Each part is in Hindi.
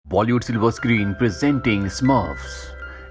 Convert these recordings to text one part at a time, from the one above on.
Bollywood silver screen presenting Smurfs.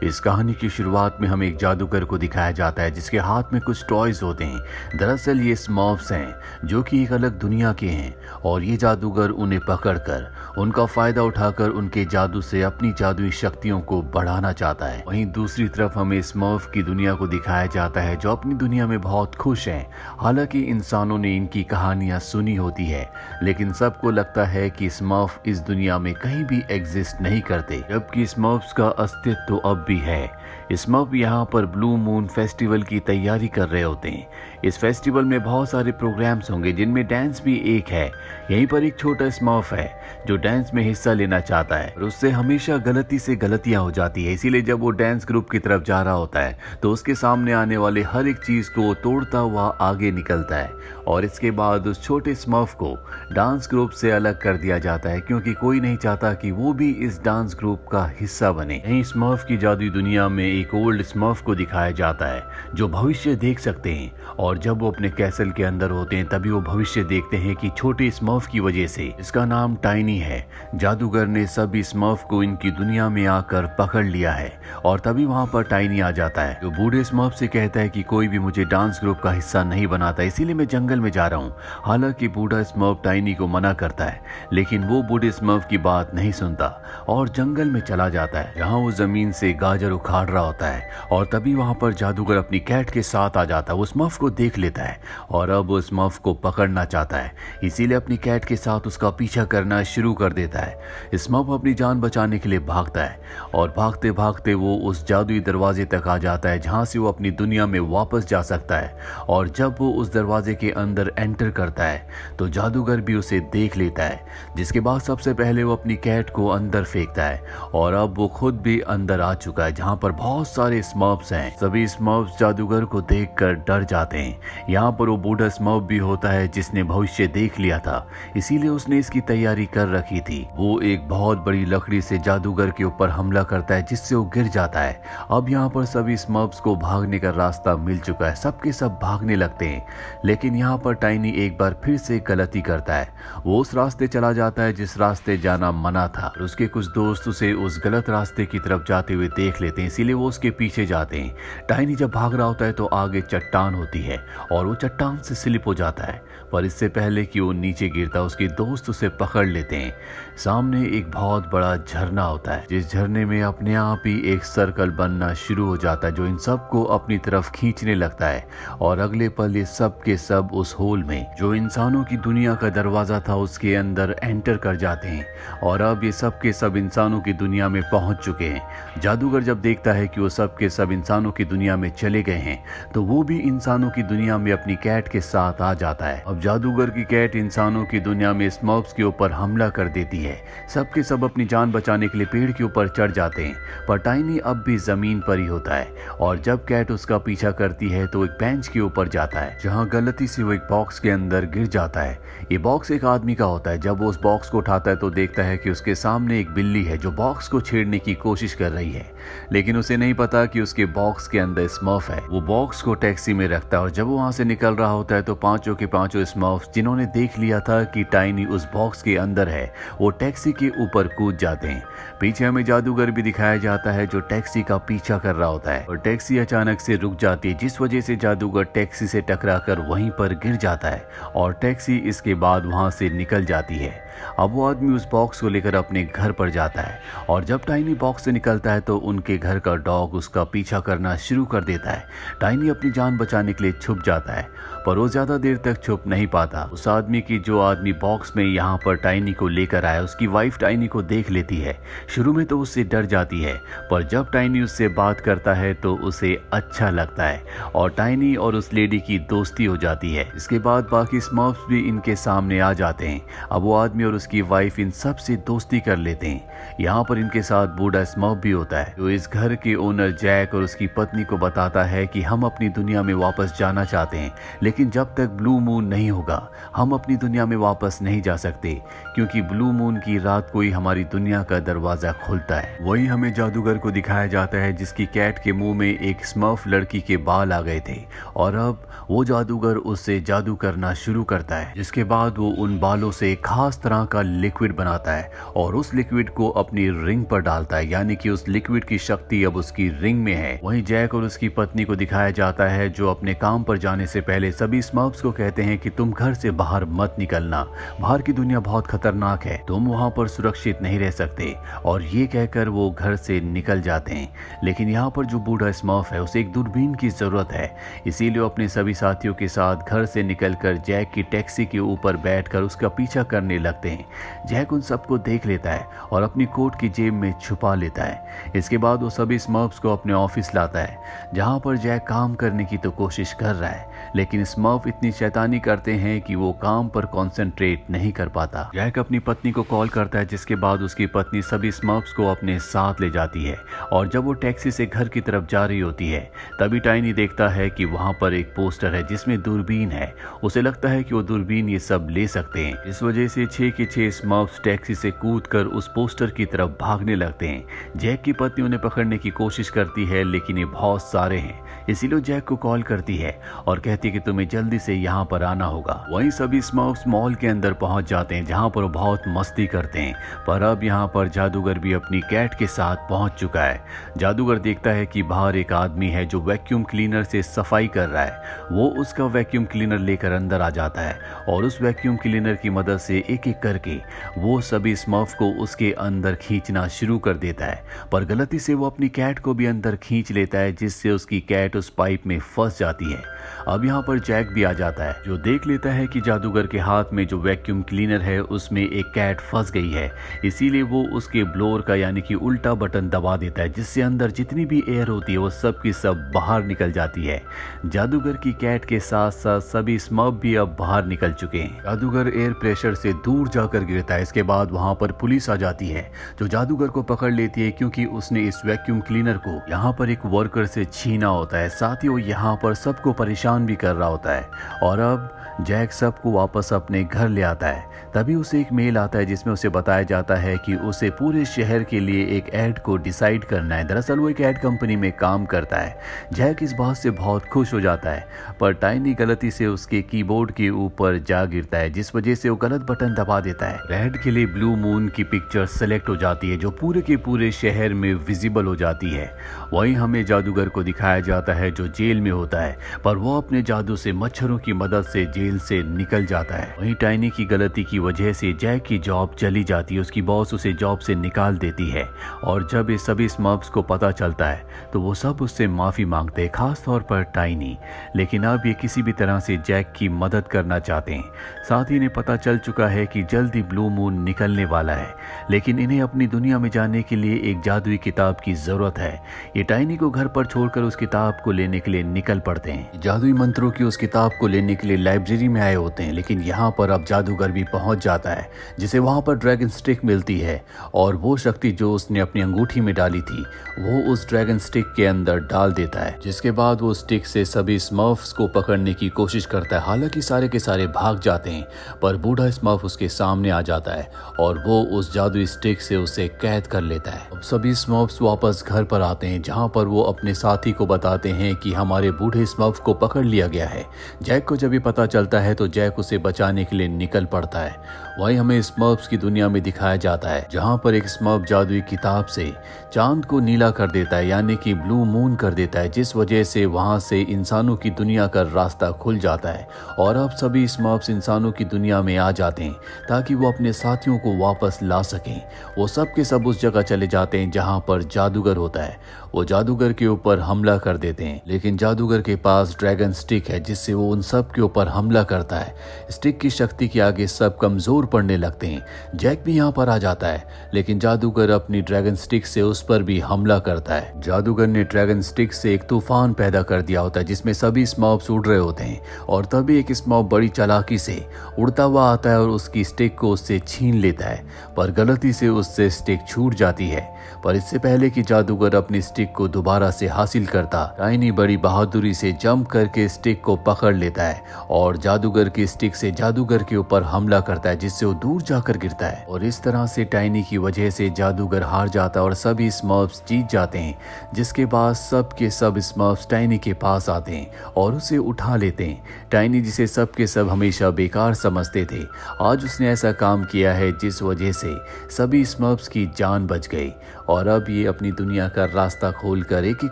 इस कहानी की शुरुआत में हमें एक जादूगर को दिखाया जाता है जिसके हाथ में कुछ टॉयज होते हैं। दरअसल ये स्मर्फ्स हैं जो कि एक अलग दुनिया के हैं और ये जादूगर उन्हें पकड़कर उनका फायदा उठाकर उनके जादू से अपनी जादुई शक्तियों को बढ़ाना चाहता है। वहीं दूसरी तरफ हमें स्मर्फ की दुनिया को दिखाया जाता है जो अपनी दुनिया में बहुत खुश हैं। हालांकि इंसानों ने इनकी कहानियां सुनी होती है लेकिन सबको लगता है कि स्मर्फ इस दुनिया में कहीं भी एग्जिस्ट नहीं करते, जबकि स्मर्फ्स का अस्तित्व तो अब भी है। स्मर्फ यहाँ पर ब्लू मून फेस्टिवल की तैयारी कर रहे होते हैं। इस फेस्टिवल में बहुत सारे प्रोग्राम्स होंगे जिनमें डांस भी एक है। यहीं पर एक छोटा स्मर्फ है जो डांस में हिस्सा लेना चाहता है और उससे हमेशा गलती से गलतियां हो जाती है। इसीलिए जब वो डांस ग्रुप की तरफ जा रहा होता है तो उसके सामने आने वाले हर एक चीज को तोड़ता हुआ आगे निकलता है और इसके बाद उस छोटे स्मर्फ को डांस ग्रुप से अलग कर दिया जाता है क्योंकि कोई नहीं चाहता कि वो भी इस डांस ग्रुप का हिस्सा बने। यहीं स्मर्फ की जादुई दुनिया में एक ओल्ड स्मर्फ को दिखाया जाता है जो भविष्य देख सकते हैं और जब वो अपने कैसल के अंदर होते हैं तभी वो भविष्य देखते हैं कि छोटे स्मर्फ की वजह से, इसका नाम टाइनी है, जादूगर ने सभी स्मर्फ को इनकी दुनिया में आकर पकड़ लिया है। और तभी वहां पर टाइनी आ जाता है जो बूढ़े स्मर्फ से कहता है कि कोई भी मुझे डांस ग्रुप का हिस्सा नहीं बनाता, इसीलिए मैं जंगल में जा रहा हूँ। हालांकि बूढ़ा स्मर्फ टाइनी को मना करता है लेकिन वो बूढ़े स्मर्फ की बात नहीं सुनता और जंगल में चला जाता है जहाँ वो जमीन से गाजर उखाड़ रहा होता है। और तभी वहां पर जादूगर अपनी कैट के साथ आ जाता है। वो स्मर्फ को देख लेता है और अब वो स्मर्फ को पकड़ना चाहता है, इसीलिए अपनी कैट के साथ उसका पीछा करना शुरू कर देता है। स्मर्फ अपनी जान बचाने के लिए भागता है और भागते भागते वो उस जादुई दरवाजे तक आ जाता है जहां से वो अपनी दुनिया में वापस जा सकता है। और जब वो उस दरवाजे के अंदर एंटर करता है तो जादूगर भी उसे देख लेता है, जिसके बाद सबसे पहले वो अपनी कैट को अंदर फेंकता है और अब वो खुद भी अंदर आ चुका है जहां पर बहुत सारे स्मर्फ्स हैं। सभी स्मर्फ्स जादूगर को देखकर डर जाते हैं। यहाँ पर वो बूढ़ा स्मर्फ भी होता है जिसने भविष्य देख लिया था, इसीलिए उसने इसकी तैयारी कर रखी थी। वो एक बहुत बड़ी लकड़ी से जादूगर के ऊपर हमला करता है जिससे वो गिर जाता है। अब यहाँ पर सभी स्मर्फ्स को भागने का रास्ता मिल चुका है, सबके सब भागने लगते हैं लेकिन यहाँ पर टाइनी एक बार फिर से गलती करता है। वो उस रास्ते चला जाता है जिस रास्ते जाना मना था और उसके कुछ दोस्त उसे उस गलत रास्ते की तरफ जाते हुए देख लेते हैं, इसीलिए वो उसके पीछे जाते हैं। टाइनी जब भाग रहा होता है तो आगे चट्टान होती है और वो चट्टान से स्लिप हो जाता है, पर इससे पहले कि वो नीचे गिरता उसके दोस्त उसे पकड़ लेते हैं। सामने एक बहुत बड़ा झरना होता है जिस झरने में अपने आप ही एक सर्कल बनना शुरू हो जाता है जो इन सबको अपनी तरफ खींचने लगता है और अगले पल ये सब के सब उस होल में जो इंसानों की दुनिया का दरवाजा था उसके अंदर एंटर कर जाते हैं और अब ये सब के सब इंसानों की दुनिया में पहुंच चुके हैं। जादूगर जब देखता है कि वो सब के सब इंसानों की दुनिया में चले गए हैं तो वो भी इंसानों की दुनिया में अपनी कैट के साथ आ जाता है। अब जादूगर की कैट इंसानों की दुनिया में स्मर्फ्स के ऊपर हमला कर देती है। सबके सब अपनी जान बचाने के लिए पेड़ के ऊपर चढ़ जाते हैं पर टाइनी अब भी जमीन पर ही होता है और जब कैट उसका पीछा करती है तो एक बेंच के ऊपर जाता है जहां गलती से वो एक बॉक्स के अंदर गिर जाता है। ये बॉक्स एक आदमी का होता है। जब वो उस बॉक्स को उठाता है तो देखता है कि उसके सामने एक बिल्ली है जो बॉक्स को छेड़ने की कोशिश कर रही है लेकिन उसे नहीं पता कि उसके बॉक्स के अंदर स्मर्फ है। वो बॉक्स को टैक्सी में रखता है और जब वो वहां से निकल रहा होता है तो पांचों के पांचों स्मर्फ्स जिन्होंने देख लिया था कि टाइनी उस बॉक्स के अंदर है वो टैक्सी के ऊपर कूद जाते हैं। पीछे हमें जादूगर भी दिखाया जाता है जो टैक्सी का पीछा कर रहा होता है और टैक्सी अचानक से रुक जाती है जिस वजह से जादूगर टैक्सी से टकराकर वहीं पर गिर जाता है और टैक्सी इसके बाद वहां से निकल जाती है। अब वो आदमी उस बॉक्स को लेकर अपने घर पर जाता है और जब टाइनी बॉक्स से निकलता है तो उनके घर का डॉग उसका पीछा करना शुरू कर देता है। टाइनी अपनी जान बचाने के लिए छुप जाता है पर वो ज्यादा देर तक छुप नहीं पाता। उस आदमी की जो आदमी बॉक्स में यहाँ पर टाइनी को लेकर आया उसकी वाइफ टाइनी को देख लेती है। शुरू में तो उससे डर जाती है पर जब टाइनी उससे बात करता है तो उसे अच्छा लगता है और टाइनी और उस लेडी की दोस्ती हो जाती है। इसके बाद बाकी स्मर्फ्स भी इनके सामने आ जाते हैं। अब वो आदमी और उसकी वाइफ इन सब से दोस्ती कर लेते हैं। यहाँ पर इनके साथ बूढ़ा स्मर्फ भी होता है जो इस घर के ओनर जैक और उसकी पत्नी को बताता है कि हम अपनी दुनिया में वापस जाना चाहते हैं लेकिन जब तक ब्लू मून नहीं होगा हम अपनी दुनिया में वापस नहीं जा सकते क्योंकि ब्लू मून की रात को ही हमारी दुनिया का दरवाजा खुलता है। वही हमें जादूगर को दिखाया जाता है जिसकी कैट के मुंह में एक स्मर्फ लड़की के बाल आ गए थे और अब वो जादूगर उससे जादू करना शुरू करता है जिसके बाद वो उन बालों से खास तरह तरह का लिक्विड बनाता है और उस लिक्विड को अपनी रिंग पर डालता है, यानी कि उस लिक्विड की शक्ति अब उसकी रिंग में है। वहीं जैक और उसकी पत्नी को दिखाया जाता है जो अपने काम पर जाने से पहले सभी स्मर्फ्स को कहते हैं कि तुम घर से बाहर मत निकलना, बाहर की दुनिया बहुत खतरनाक है, तुम वहां पर सुरक्षित नहीं रह सकते। और ये कहकर वो घर से निकल जाते हैं। लेकिन यहाँ पर जो बूढ़ा स्मर्फ है उसे एक दूरबीन की जरूरत है, इसीलिए वो अपने सभी साथियों के साथ घर से निकलकर जैक की टैक्सी के ऊपर बैठकर उसका पीछा करने लगते हैं। जैक उन सबको देख लेता है और अपनी कोट की जेब में छुपा लेता है। इसके बाद वो सभी स्मर्फ्स को अपने ऑफिस लाता है जहां पर जैक काम करने की तो कोशिश कर रहा है, लेकिन स्मर्फ इतनी शैतानी करते हैं कि वो काम पर कंसंट्रेट नहीं कर पाता। जैक अपनी पत्नी को कॉल करता है, जिसके बाद उसकी पत्नी सभी स्मर्फ्स को अपने साथ ले जाती है। और जब वो टैक्सी से घर की तरफ जा रही होती है तभी टाइनी देखता है कि वहां पर एक पोस्टर है जिसमें दूरबीन है। उसे लगता है कि वो दूरबीन ये सब ले सकते हैं। इस वजह से 6 के 6 स्मर्फ्स टैक्सी से कूदकर उस पोस्टर की तरफ भागने लगते हैं। जैक की पत्नी उन्हें पकड़ने की कोशिश करती है, लेकिन ये बहुत सारे हैं, इसीलिए जैक को कॉल करती है और कहती है कि तुम्हें जल्दी से यहाँ पर आना होगा। वहीं सभी स्मर्फ्स मॉल के अंदर पहुंच जाते हैं जहाँ पर वो बहुत मस्ती करते हैं। पर अब यहाँ पर जादूगर भी अपनी कैट के साथ पहुंच चुका है। जादूगर देखता है कि बाहर एक आदमी है जो वैक्यूम क्लीनर से सफाई कर रहा है। वो उसका वैक्यूम क्लीनर लेकर अंदर आ जाता है और उस वैक्यूम क्लीनर की मदद से एक एक करके वो सभी स्मर्फ को उसके अंदर खींचना शुरू कर देता है। पर गलती से वो अपनी कैट को भी अंदर खींच लेता है, जिससे उसकी कैट उस पाइप में फंस जाती है। अब यहाँ पर जैक भी आ जाता है जो देख लेता है कि जादूगर के हाथ में जो वैक्यूम क्लीनर है उसमें एक कैट फंस गई है। इसीलिए वो उसके ब्लोअर का यानी कि उल्टा बटन दबा देता है, जिससे अंदर जितनी भी एयर होती है वो सब की सब बाहर निकल जाती है। जादूगर की कैट के साथ साथ सभी स्मर्फ भी अब बाहर निकल चुके हैं। जादूगर एयर प्रेशर से दूर जाकर गिरता है। इसके बाद वहां पर पुलिस आ जाती है जो जादूगर को पकड़ लेती है, क्योंकि उसने इस वैक्यूम क्लीनर को यहाँ पर एक वर्कर से छीना होता है। साथ ही वो यहाँ पर सबको परेशान भी कर रहा होता है। और अब जैक सबको वापस अपने घर ले आता है। तभी उसे एक मेल आता है जिसमें उसे बताया जाता है कि उसे पूरे शहर के लिए एक ऐड को डिसाइड करना है। दरअसल वो एक ऐड कंपनी में काम करता है। जैक इस बात से बहुत खुश हो जाता है, पर टाइनी गलती से उसके कीबोर्ड के ऊपर जा गिरता है, जिस वजह से वो गलत बटन दबा देता है। रेड के लिए ब्लू मून की पिक्चर सेलेक्ट हो जाती है जो पूरे के पूरे शहर में विजिबल हो जाती है। वहीं हमें जादूगर को दिखाया जाता है जो जेल में होता है, पर वो अपने जादू से मच्छरों की मदद से जेल से निकल जाता है। वहीं टाइनी की गलती की वजह से जैक की जॉब चली जाती है। उसकी बॉस उसे जॉब से निकाल देती है और जब ये सभी स्मर्फ्स को पता चलता है तो वो सब उससे माफी मांगते हैं, खास तौर पर टाइनी। लेकिन अब ये किसी भी तरह से जैक की मदद करना चाहते हैं। साथ ही इन्हें पता चल चुका है कि जल्द ही ब्लू मून निकलने वाला है, लेकिन इन्हें अपनी दुनिया में जाने के लिए एक जादुई किताब की जरूरत है। ये टाइनी को घर पर छोड़कर उस किताब को लेने के लिए निकल पड़ते हैं। जादुई मंत्रों की उस किताब को लेने के लिए लाइब्रेरी में आए होते हैं, लेकिन यहाँ पर अब जादूगर भी पहुंच जाता है, जिसे वहां पर ड्रैगन स्टिक मिलती है और वो शक्ति जो उसने अपनी अंगूठी में डाली थी वो उस ड्रैगन स्टिक के अंदर डाल देता है। जिसके बाद वो स्टिक से सभी स्मर्फ्स को पकड़ने की कोशिश करता है। हालांकि सारे के सारे भाग जाते हैं, पर बूढ़ा स्मर्फ उसके सामने आ जाता है और वो उस जादुई स्टिक से उसे कैद कर लेता है। अब सभी स्मर्फ्स वापस घर पर आते हैं, जहां पर वो अपने साथी को बताते हैं कि हमारे बूढ़े स्मर्फ को पकड़ लिया गया है। जैक को जब ये पता चलता है तो जैक उसे बचाने के लिए निकल पड़ता है। वहीं हमें स्मर्फ्स की दुनिया में दिखाया जाता है जहां पर एक स्मर्फ जादुई किताब से चांद को नीला कर देता है, यानी कि ब्लू मून कर देता है, जिस वजह से वहां से इंसानों की दुनिया का रास्ता खुल जाता है। और अब सभी स्मर्फ्स इंसानों की दुनिया में आ जाते हैं ताकि वो अपने साथियों को वापस ला सकें। वो सब के सब उस जगह चले जाते हैं जहां पर जादूगर होता है। वो जादूगर के ऊपर हमला कर देते हैं, लेकिन जादूगर के पास ड्रैगन स्टिक है जिससे वो उन सब के ऊपर हमला करता है। स्टिक की शक्ति के आगे सब कमजोर पड़ने लगते हैं। जैक भी यहाँ पर आ जाता है, लेकिन जादूगर अपनी ड्रैगन स्टिक से उस पर भी हमला करता है। जादूगर ने ड्रैगन स्टिक से एक तूफान पैदा कर दिया होता है जिसमें सभी स्मर्फ्स उड़ रहे होते हैं और तभी एक स्मर्फ बड़ी चालाकी से उड़ता हुआ आता है और उसकी स्टिक को उससे छीन लेता है, पर गलती से उससे स्टिक छूट जाती है। पर इससे पहले कि जादूगर अपनी स्टिक को दोबारा से हासिल करता, टाइनी बड़ी बहादुरी से जंप करके स्टिक को पकड़ लेता है और जादूगर की स्टिक से जादूगर के ऊपर हमला करता है, जिससे वो दूर जाकर गिरता है। और इस तरह से टाइनी की वजह से जादूगर हार जाता है और सभी स्मर्फ्स जीत जाते हैं। जिसके बाद सब के सब स्मर्फ्स टाइनी के पास आते हैं और उसे उठा लेते हैं। टाइनी जिसे सब के सब हमेशा बेकार समझते थे, आज उसने उसने ऐसा काम किया है जिस वजह से सभी स्मर्फ्स की जान बच गई और अब ये अपनी दुनिया का रास्ता खोलकर एक एक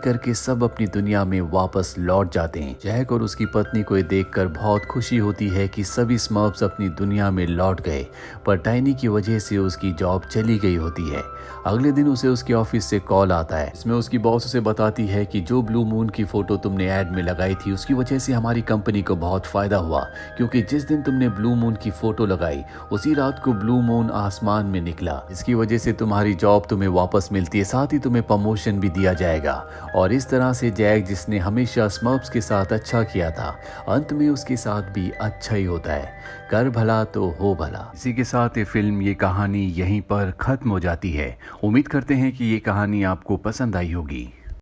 करके सब अपनी दुनिया में वापस लौट जाते हैं। जैक और उसकी पत्नी को ये देखकर बहुत खुशी होती है कि सभी स्मर्फ्स अपनी दुनिया में लौट गए, पर टाइनी की वजह से उसकी जॉब चली गई होती है। अगले दिन उसे उसके ऑफिस से कॉल आता है, इसमें उसकी बॉस उसे बताती है कि जो ब्लू मून की फोटो तुमने ऐड में लगाई थी उसकी वजह से हमारी कंपनी को बहुत फायदा हुआ, क्योंकि जिस दिन तुमने ब्लू मून की फोटो लगाई उसी रात को ब्लू मून आसमान में निकला, इसकी वजह से तुम्हारी जॉब तुम्हें वापस मिलती है, साथ ही तुम्हें प्रमोशन भी दिया जाएगा। और इस तरह से जैक, जिसने हमेशा स्मर्फ्स के साथ अच्छा किया था, अंत में उसके साथ भी अच्छा ही होता है। कर भला तो हो भला। इसी के साथ ये फिल्म, ये कहानी यहीं पर खत्म हो जाती है। उम्मीद करते हैं कि ये कहानी आपको पसंद आई होगी।